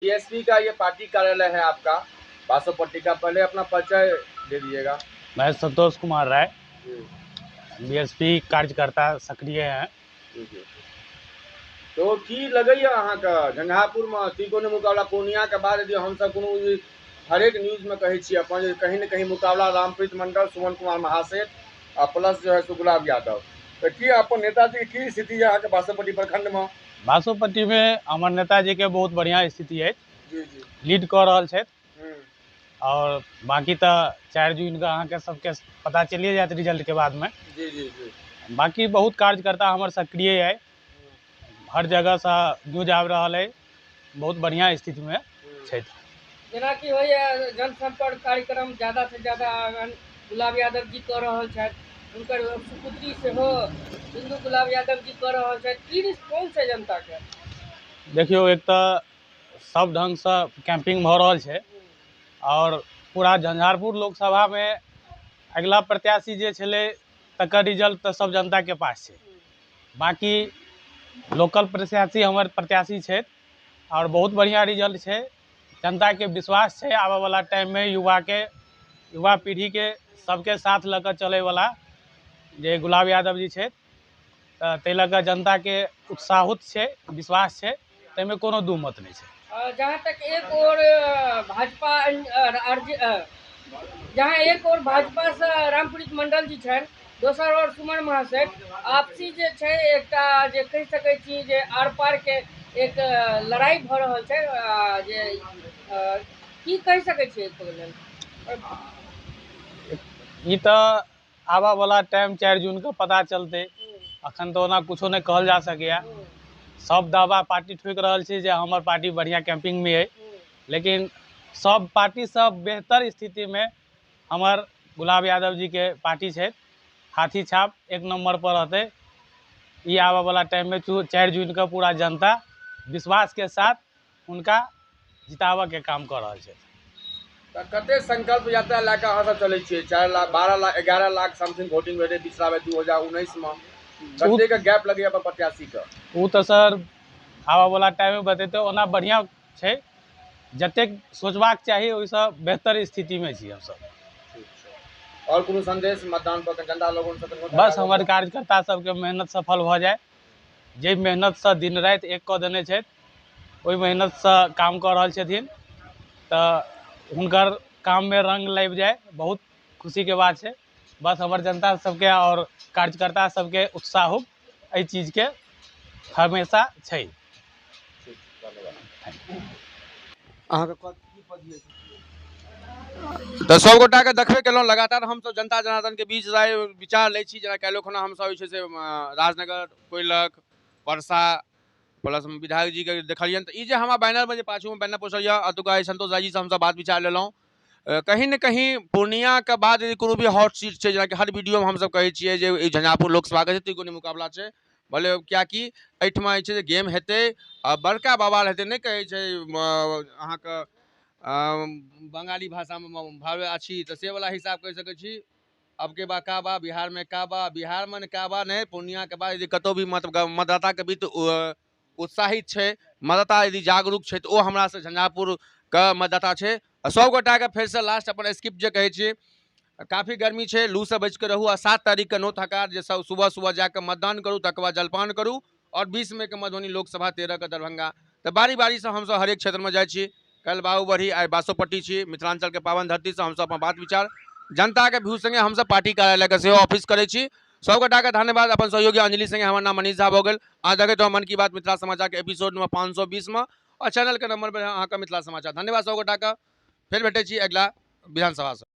BSP का ये party कार्यालय है आपका बासोपट्टी का, पहले अपना परिचय दे दीजिएगा। मैं संतोष कुमार राय, बीएसपी कार्यकर्ता सक्रिय हैं। तो की लगैया अहाँके झंझारपुर में त्रिकोणीय मुकाबला पूर्णिया के बाद यदि हम सब कोनो हरेक न्यूज में कहै छी अपन कहीं न कहीं मुकाबला रामप्रीत मंडल, सुमन कुमार महासेठ और प्लस जो है गुलाब यादव, तो की अपन नेताजी की स्थिति है अहाँके बासोपट्टी प्रखंड में? बासोपट्टी में हमर नेताजी के बहुत बढ़िया स्थिति है, जी जी लीड कर रहल छथि। और बाकी तो 4 जून का अहाँके सबके पता चलिए जात रिजल्ट के बाद में। जी जी जी बाकी बहुत कार्यकर्ता हमर सक्रिय है, हर जगह से न्यूज आबि रहल है, बहुत बढ़िया स्थिति में छथि। जेना कि होइए जनसंपर्क कार्यक्रम ज़्यादा से ज़्यादा गुलाब यादव जी कर रहल छथि, हुनकर सुपुत्री सेहो बिंदु गुलाब यादव जी कर रहल छथि, की रिस्पॉन्स है जनता के? देखियो, एक तो सब ढंग से कैंपिंग भ रहल छै और पूरा झंझारपुर लोकसभा में अगला प्रत्याशी जे छले तकर रिजल्ट तो सब जनता के पास है। बाकी लोकल प्रत्याशी हमर प्रत्याशी छथि और बहुत बढ़िया रिजल्ट है। जनता के विश्वास है आने वाला टाइम में युवा पीढ़ी के सबके साथ लेकर चले वाला जे गुलाब यादव जी छथि, तै लऽ जनता के उत्साहित है, विश्वास है, तैमे कोनो दू मत नहीं है। जहाँ तक एक और भाजपा से रामप्रीत मंडल जी छनि, दोसर और सुमन महासेठ, आपसी जे छै एकटा जे कहि सकै छी जे आर पार के एक लड़ाई भ रहल छै, जे की कहि सकै छी एकर लेल? ई तो आबा वाला टाइम 4 जून के पता चलते, अखन तो ओना कुछो नहीं कहल जा सकेया। सब दावा पार्टी ठोक रहल छै जे हमर पार्टी बढ़िया कैंपिंग में है, लेकिन सब पार्टी सब बेहतर स्थिति में हमर गुलाब यादव जी के पार्टी है। हाथी छाप 1 नंबर पर रहते। ये आने वाला टाइम में 4 जून का पूरा जनता विश्वास के साथ उनका जितावा के काम कर रहा है। कते संकल्प यात्रा लेकर अहाँ सब चलै छियै? 4 लाख 12 लाख 11 लाख समथिंग वोटिंग भेलै पिछला बेर 2019 में, कते का गैप लगे अपन प्रत्याशी का? वो तो सर आवा वाला टाइम में बतेते ओना बढ़िया छै, जतेक सोचबाक चाहिए ओइसे बेहतर स्थिति में छी हम सब। और कोनो संदेश मतदान पर जनता लोगन से? बस हमारे कार्यकर्ता सबके मेहनत सफल भ जाए, जे मेहनत से दिन रात एक क देने छथि, ओहि मेहनत से काम कर रहल छथिन, तो हुनकर काम में रंग लग जाए, बहुत खुशी के बात है। बस हमारे जनता सबके और कार्यकर्ता सबके उत्साह एहि चीज के हमेशा छै। तो सब गोटा के देखबे केलहुँ, लगातार हम सब जनता जनार्दन के बीच राय विचार लै छी। जेना काल्हि खुना हम सब जे छै से राजनगर, कोइलख, परसा प्लस विधायक जी के देखलियन, तो ये हमारा बैनर में पाछू में बैनर पोस्टर या अतुका संतोष राय जी से हम सब बात विचार लेलहुँ। कहीं न कहीं पूर्णिया के बाद यदि कोनो भी हॉट सीट है, जेना कि हर वीडियो में हम सब कहै छियै जे झंझारपुर लोकसभा के त्रिकोणीय मुकाबला छै, भले कियाकि एहिठमा जे छै गेम हेतै आ बड़का बवाल हेतै, नहीं कहै छै अहाँके बंगाली भाषा में भावे अछि, तो से वाला हिसाब कहि सकै छी। अब के बा का बा, बिहार में का बा, बिहार में का बा नहीं, पूर्णिया के बाद यदि कतौ भी मतदाता के बीच उत्साहित है, मतदाता यदि जागरूक है, तो वो हमरा से झंझारपुर का मतदाता है। सब गोटा के फिर से लास्ट अपन स्किप जे कहै छी, काफी गर्मी है, लू से बच के रहू। आ 7 तारीख के नोत हकार जे सब सुबह सुबह जाकर मतदान करूँ, तक बाद जलपान करूँ। और 20 मई के मधुबनी लोकसभा, 13 के दरभंगा। तो बारी बारी से हम सब हरेक क्षेत्र में जाए छी। कल बाहुबढ़ी, आई बासोपट्टी छी, मिथिलांचल के पावन धरती से हम सब अपन बात विचार जनता के व्यू संगे हम सब पार्टी कार्यालय के सेहो ऑफिस करे छी। सब गोटा के धन्यवाद। अपन सहयोगी अंजलि संगे हमर नाम मनीष झा भऽ गेल। अहाँ देखे तो मन की बात मिथिला समाचार के एपिसोड नंबर 520 में, और चैनल के नंबर पर अहाँ का मिथिला समाचार। धन्यवाद सब गोटा का। फिर भेटे छी अगला विधानसभा से।